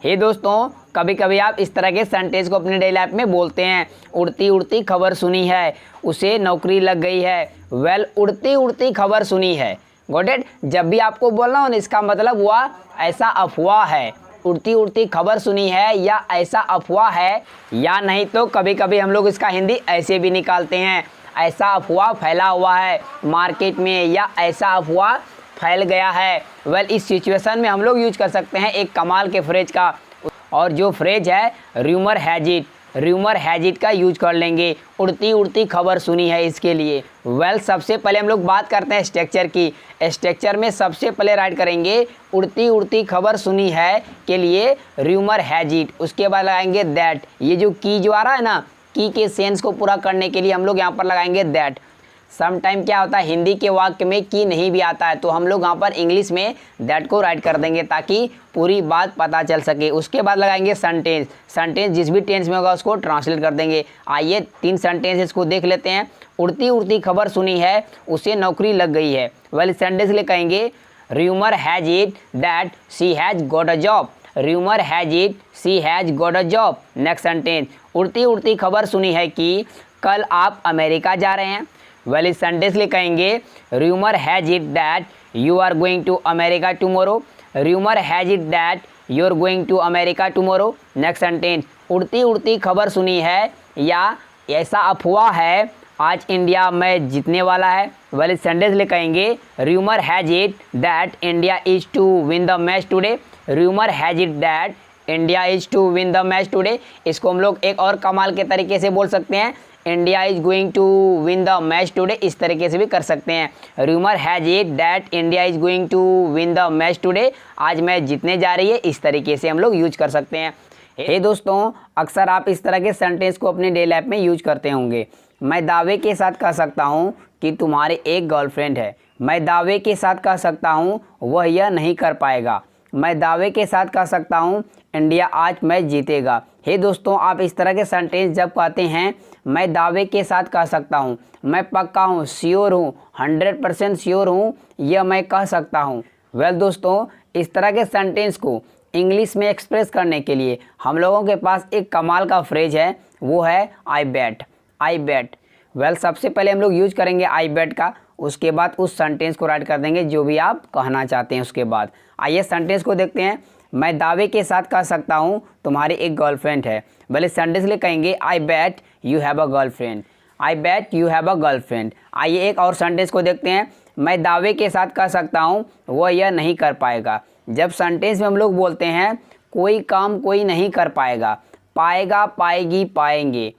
हे दोस्तों, कभी कभी आप इस तरह के सेंटेंस को अपने डेली लाइफ में बोलते हैं। उड़ती उड़ती खबर सुनी है, उसे नौकरी लग गई है। वेल, उड़ती उड़ती खबर सुनी है। Got it? जब भी आपको बोलना हो ना, इसका मतलब हुआ ऐसा अफवाह है। उड़ती उड़ती खबर सुनी है या ऐसा अफवाह है, या नहीं तो कभी कभी हम लोग इसका हिंदी ऐसे भी निकालते हैं, ऐसा अफवाह फैला हुआ है मार्केट में, या ऐसा अफवाह फैल गया है। वेल, इस सिचुएशन में हम लोग यूज कर सकते हैं एक कमाल के फ्रेज का, और जो फ्रेज है rumour has it. Rumour has it का यूज कर लेंगे। उड़ती उड़ती खबर सुनी है इसके लिए। वेल, सबसे पहले हम लोग बात करते हैं स्ट्रक्चर की। स्ट्रक्चर में सबसे पहले राइट करेंगे उड़ती उड़ती खबर सुनी है के लिए र्यूमर हैज इट। उसके बाद लगाएंगे दैट। ये जो की जो आ रहा है ना, की के सेंस को पूरा करने के लिए हम लोग यहाँ पर लगाएंगे दैट। सम टाइम क्या होता है, हिंदी के वाक्य में की नहीं भी आता है, तो हम लोग यहाँ पर इंग्लिश में दैट को राइट कर देंगे ताकि पूरी बात पता चल सके। उसके बाद लगाएंगे सेंटेंस। सेंटेंस जिस भी टेंस में होगा उसको ट्रांसलेट कर देंगे। आइए 3 सेंटेंसेस को देख लेते हैं। उड़ती उड़ती खबर सुनी है, उसे नौकरी लग गई है। वेल, सेंटेंस ले कहेंगे rumour has it that she has got a job. Rumour has it she has got a job. Next sentence, उड़ती उड़ती खबर सुनी है कि कल आप अमेरिका जा रहे हैं। वेल, इस सेंटेंस ले कहेंगे rumour has it that you are going to America tomorrow. Rumour has it that you are going to America tomorrow. Next sentence, उड़ती उड़ती खबर सुनी है या ऐसा अफवाह है आज इंडिया मैच जीतने वाला है। वेल, इस सेंटेंस ले कहेंगे rumour has it that India is to win the match today. Rumour has it that India is to win the match today. इसको हम लोग एक और कमाल के तरीके से बोल सकते हैं, India is going to win the match today. इस तरीके से भी कर सकते हैं, rumour has it that India is going to win the match today. आज मैच जीतने जा रही है। इस तरीके से हम लोग यूज कर सकते हैं। हे दोस्तों, अक्सर आप इस तरह के सेंटेंस को अपने डेली लाइफ में यूज करते होंगे। मैं दावे के साथ कह सकता हूँ कि तुम्हारी एक गर्लफ्रेंड है। मैं दावे के साथ कह सकता हूँ वह यह नहीं कर पाएगा। मैं दावे के साथ कह सकता हूँ इंडिया आज मैच जीतेगा। हे दोस्तों, आप इस तरह के सेंटेंस जब कहते हैं, मैं दावे के साथ कह सकता हूँ, मैं पक्का हूँ, श्योर हूँ, 100% श्योर हूँ, यह मैं कह सकता हूँ। वेल दोस्तों, इस तरह के सेंटेंस को इंग्लिश में एक्सप्रेस करने के लिए हम लोगों के पास एक कमाल का फ्रेज है, वो है आई बैट। आई बैट। वेल, सबसे पहले हम लोग यूज करेंगे आई बैट का। उसके बाद उस सेंटेंस को राइट कर देंगे जो भी आप कहना चाहते हैं। उसके बाद आइए सेंटेंस को देखते हैं। मैं दावे के साथ कह सकता हूँ तुम्हारी एक गर्लफ्रेंड है। वेल, इस सेंटेंस ले कहेंगे I bet you have a girlfriend. I bet you have a girlfriend. आइए एक और सेंटेंस को देखते हैं। मैं दावे के साथ कह सकता हूँ वह यह नहीं कर पाएगा। जब सेंटेंस में हम लोग बोलते हैं कोई काम कोई नहीं कर पाएगा, पाएगा पाएगी पाएंगे,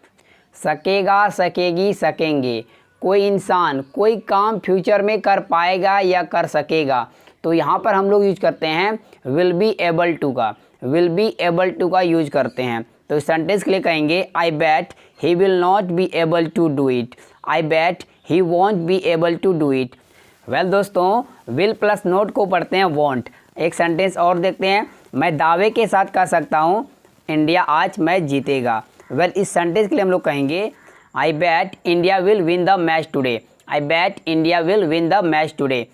सकेगा सकेगी सकेंगे, कोई इंसान कोई काम फ्यूचर में कर पाएगा या कर सकेगा, तो यहाँ पर हम लोग यूज करते हैं विल बी एबल टू का। विल बी एबल टू का यूज करते हैं। तो इस सेंटेंस के लिए कहेंगे I bet he will not be able to do it. I bet he won't be able to do it. Well दोस्तों, विल प्लस नॉट को पढ़ते हैं वॉन्ट। एक सेंटेंस और देखते हैं। मैं दावे के साथ कह सकता हूँ इंडिया आज मैच जीतेगा। वेल, इस सेंटेंस के लिए हम लोग कहेंगे I bet India will win the match today. I bet India will win the match today.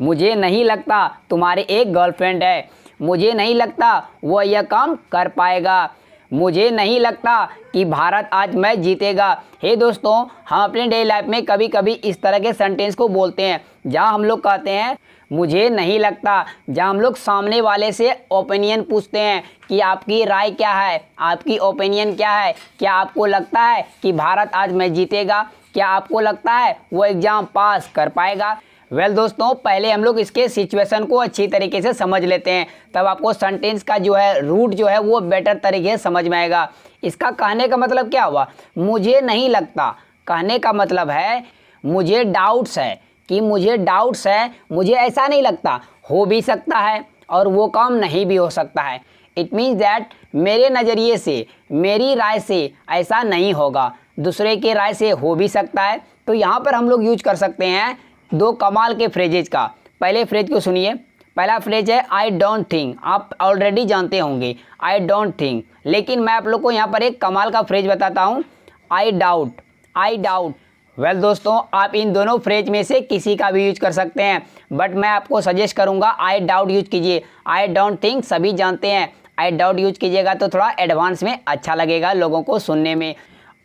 मुझे नहीं लगता तुम्हारी एक गर्लफ्रेंड है। मुझे नहीं लगता वह यह काम कर पाएगा। मुझे नहीं लगता कि भारत आज मैच जीतेगा। हे दोस्तों, हम अपने डेली लाइफ में कभी कभी इस तरह के सेंटेंस को बोलते हैं जहां हम लोग कहते हैं मुझे नहीं लगता, जहां हम लोग सामने वाले से ओपिनियन पूछते हैं कि आपकी राय क्या है, आपकी ओपिनियन क्या है, क्या आपको लगता है कि भारत आज मैच जीतेगा, क्या आपको लगता है वो एग्ज़ाम पास कर पाएगा। वेल दोस्तों, पहले हम लोग इसके सिचुएशन को अच्छी तरीके से समझ लेते हैं, तब आपको सेंटेंस का जो है रूट जो है वो बेटर तरीके से समझ में आएगा। इसका कहने का मतलब क्या हुआ, मुझे नहीं लगता। कहने का मतलब है मुझे डाउट्स है, कि मुझे डाउट्स है, मुझे ऐसा नहीं लगता, हो भी सकता है और वो काम नहीं भी हो सकता है। इट मीन्स दैट मेरे नज़रिए से, मेरी राय से ऐसा नहीं होगा, दूसरे के राय से हो भी सकता है। तो यहाँ पर हम लोग यूज कर सकते हैं 2 कमाल के फ्रेजेज का। पहले फ्रेज को सुनिए। पहला फ्रेज है आई डोंट थिंक। आप ऑलरेडी जानते होंगे आई डोंट थिंक, लेकिन मैं आप लोग को यहाँ पर एक कमाल का फ्रेज बताता हूँ, I doubt. I doubt. Well दोस्तों, आप इन दोनों फ्रेज में से किसी का भी यूज कर सकते हैं, बट मैं आपको सजेस्ट करूंगा आई डाउट यूज कीजिए। आई डोंट थिंक सभी जानते हैं, आई डाउट यूज कीजिएगा तो थोड़ा एडवांस में अच्छा लगेगा लोगों को सुनने में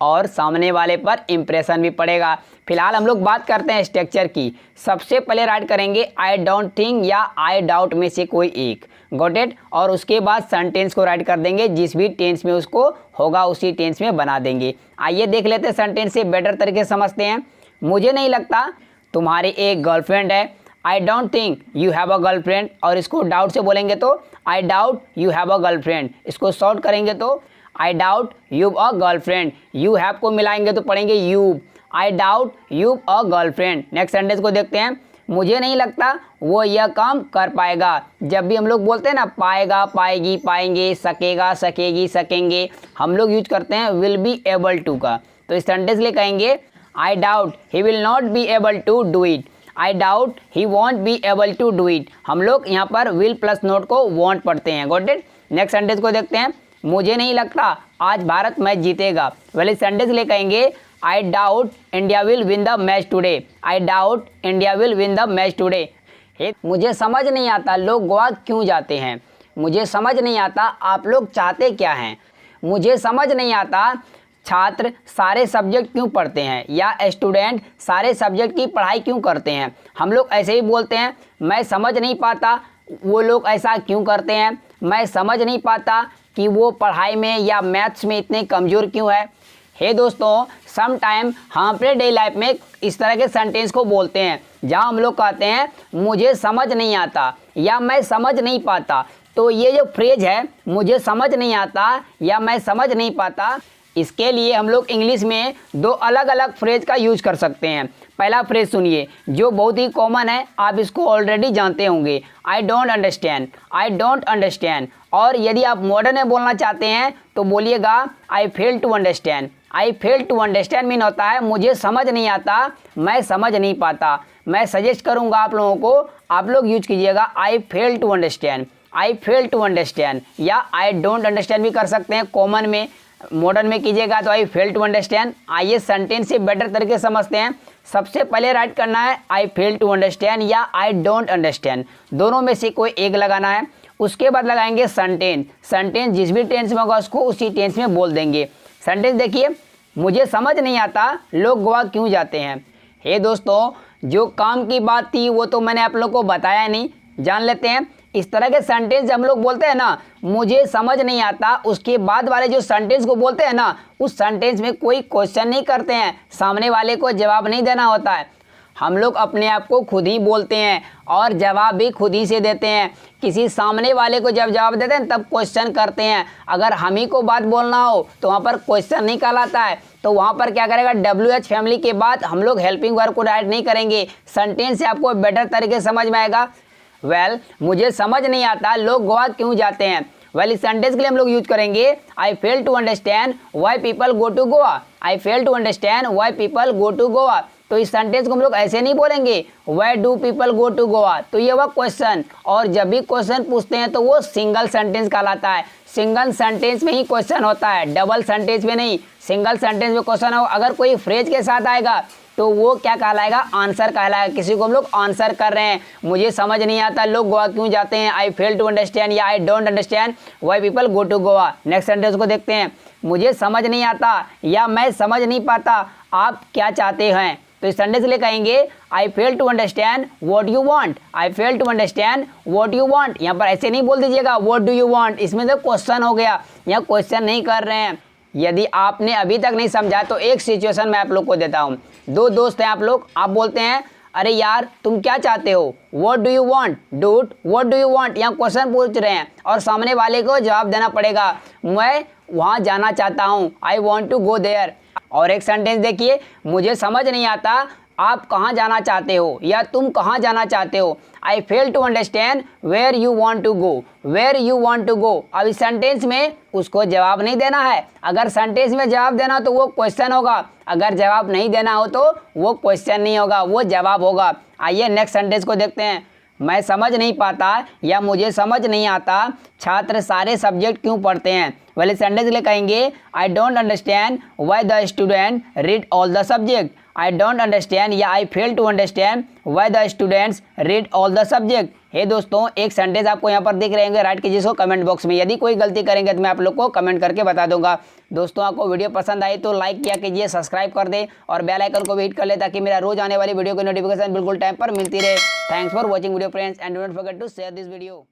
और सामने वाले पर इम्प्रेशन भी पड़ेगा। फिलहाल हम लोग बात करते हैं स्ट्रक्चर की। सबसे पहले राइट करेंगे आई डोंट थिंक या आई डाउट में से कोई एक, गॉट इट। और उसके बाद सेंटेंस को राइट कर देंगे, जिस भी टेंस में उसको होगा उसी टेंस में बना देंगे। आइए देख लेते हैं सेंटेंस से बेटर तरीके से समझते हैं। मुझे नहीं लगता तुम्हारी एक गर्लफ्रेंड है। I don't think you have a girlfriend, और इसको डाउट से बोलेंगे तो I doubt you have a girlfriend. इसको शॉर्ट करेंगे तो I doubt you a girlfriend. You have को मिलाएंगे तो पढ़ेंगे you. I doubt you a girlfriend. Next sentence को देखते हैं। मुझे नहीं लगता वो यह काम कर पाएगा। जब भी हम लोग बोलते हैं ना पाएगा, पाएगी, पाएंगे, सकेगा, सकेगी, सकेंगे, हम लोग यूज करते हैं विल बी एबल टू का। तो इस सेंटेंस लिए कहेंगे I doubt he will not be able to do it. I doubt he won't be able to do it. हम लोग यहाँ पर विल प्लस नोट को वॉन्ट पढ़ते हैं, गॉट इट। नेक्स्ट सेंटेंस को देखते हैं। मुझे नहीं लगता आज भारत मैच जीतेगा। वेल सेंटेंस ले कहेंगे I doubt India will win the match today. I doubt India will win the match today. मुझे समझ नहीं आता लोग गोवा क्यों जाते हैं। मुझे समझ नहीं आता आप लोग चाहते क्या हैं। मुझे समझ नहीं आता छात्र सारे सब्जेक्ट क्यों पढ़ते हैं, या स्टूडेंट सारे सब्जेक्ट की पढ़ाई क्यों करते हैं। हम लोग ऐसे ही बोलते हैं मैं समझ नहीं पाता वो लोग ऐसा क्यों करते हैं। मैं समझ नहीं पाता कि वो पढ़ाई में या मैथ्स में इतने कमज़ोर क्यों है। हे दोस्तों, सम टाइम हम अपने डेली लाइफ में इस तरह के सेंटेंस को बोलते हैं जहां हम लोग कहते हैं मुझे समझ नहीं आता या मैं समझ नहीं पाता। तो ये जो फ्रेज है मुझे समझ नहीं आता या मैं समझ नहीं पाता, इसके लिए हम लोग इंग्लिश में दो अलग अलग फ्रेज का यूज कर सकते हैं। पहला फ्रेज सुनिए जो बहुत ही कॉमन है, आप इसको ऑलरेडी जानते होंगे, आई don't understand. I don't understand. और यदि आप मॉडर्न में बोलना चाहते हैं तो बोलिएगा I fail to understand. I fail to understand mean होता है मुझे समझ नहीं आता, मैं समझ नहीं पाता। मैं सजेस्ट करूंगा आप लोगों को, आप लोग यूज कीजिएगा I fail to understand. I fail to understand या आई डोंट अंडरस्टैंड भी कर सकते हैं कॉमन में। मॉडर्न में कीजिएगा तो आई फेल टू अंडरस्टैंड। आइए सेंटेंस से बेटर तरीके से समझते हैं। सबसे पहले राइट करना है आई फेल टू अंडरस्टैंड या आई डोंट अंडरस्टैंड, दोनों में से कोई एक लगाना है। उसके बाद लगाएंगे सेंटेंस। सेंटेंस जिस भी टेंस में होगा उसको उसी टेंस में बोल देंगे। सेंटेंस देखिए, मुझे समझ नहीं आता लोग गोवा क्यों जाते हैं। हे दोस्तों, जो काम की बात थी वो तो मैंने आप लोग को बताया नहीं, जान लेते हैं। इस तरह के सेंटेंस हम लोग बोलते हैं ना मुझे समझ नहीं आता, उसके बाद वाले जो सेंटेंस को बोलते हैं ना उस सेंटेंस में कोई क्वेश्चन नहीं करते हैं, सामने वाले को जवाब नहीं देना होता है। हम लोग अपने आप को खुद ही बोलते हैं और जवाब भी खुद ही से देते हैं। किसी सामने वाले को जब जवाब देते हैं तब क्वेश्चन करते हैं। अगर हम ही को बात बोलना हो तो वहाँ पर क्वेश्चन नहीं कहलाता है, तो वहाँ पर क्या करेगा WH फैमिली के बाद हम लोग हेल्पिंग वर्ब को राइट नहीं करेंगे। सेंटेंस से आपको बेटर तरीके से समझ में आएगा। वेल मुझे समझ नहीं आता लोग गोवा क्यों जाते हैं। वेल इस सेंटेंस के लिए हम लोग यूज करेंगे I fail to understand why people go to Goa. I fail to understand why people go to Goa. तो इस सेंटेंस को हम लोग ऐसे नहीं बोलेंगे why do people go to Goa, तो ये हुआ क्वेश्चन। और जब भी क्वेश्चन पूछते हैं तो वो सिंगल सेंटेंस कहलाता है। सिंगल सेंटेंस में ही क्वेश्चन होता है, डबल सेंटेंस में नहीं। सिंगल सेंटेंस में क्वेश्चन हो, अगर कोई फ्रेज के साथ आएगा तो वो क्या कहलाएगा, आंसर कहलाएगा। किसी को हम लोग आंसर कर रहे हैं, मुझे समझ नहीं आता लोग गोवा क्यों जाते हैं, आई फेल टू अंडरस्टैंड या I don't understand why people go to Goa. Next sentence को देखते हैं, मुझे समझ नहीं आता या मैं समझ नहीं पाता आप क्या चाहते हैं। तो इस सेंटेंस लिए कहेंगे I fail to understand what you want. I fail to understand what you want. यहाँ पर ऐसे नहीं बोल दीजिएगा व्हाट डू यू वांट, इसमें तो क्वेश्चन हो गया, यहाँ क्वेश्चन नहीं कर रहे हैं। यदि आपने अभी तक नहीं समझा तो एक सिचुएशन मैं आप लोग को देता हूँ। दो दोस्त हैं आप लोग, आप बोलते हैं अरे यार तुम क्या चाहते हो, what do you want dude, what do you want. यहाँ क्वेश्चन पूछ रहे हैं और सामने वाले को जवाब देना पड़ेगा, मैं वहाँ जाना चाहता हूँ, I want to go there. और एक सेंटेंस देखिए, मुझे समझ नहीं आता आप कहाँ जाना चाहते हो या तुम कहाँ जाना चाहते हो। I fail to understand where you want to go, where you want to go. अब इस सेंटेंस में उसको जवाब नहीं देना है। अगर सेंटेंस में जवाब देना तो वो क्वेश्चन होगा, अगर जवाब नहीं देना हो तो वो क्वेश्चन नहीं होगा, वो जवाब होगा। आइए नेक्स्ट सेंटेंस को देखते हैं। मैं समझ नहीं पाता या मुझे समझ नहीं आता छात्र सारे सब्जेक्ट क्यों पढ़ते हैं। वाले सेंटेंस के लिए कहेंगे I don't understand why the student read all the subject. I don't understand या I fail to understand why the students read all the subject. हे दोस्तों, एक सेंटेंस आपको यहाँ पर दिख रहे होंगे, राइट कीजिए इसको कमेंट बॉक्स में। यदि कोई गलती करेंगे तो मैं आप लोग को कमेंट करके बता दूंगा। दोस्तों, आपको वीडियो पसंद आई तो लाइक किया कीजिए, सब्सक्राइब कर दें और बेल आइकन को भी हिट कर ले ताकि मेरा रोज आने वाली वीडियो की नोटिफिकेशन बिल्कुल टाइम पर मिलती रहे। Thanks for watching video friends and don't forget to share this video.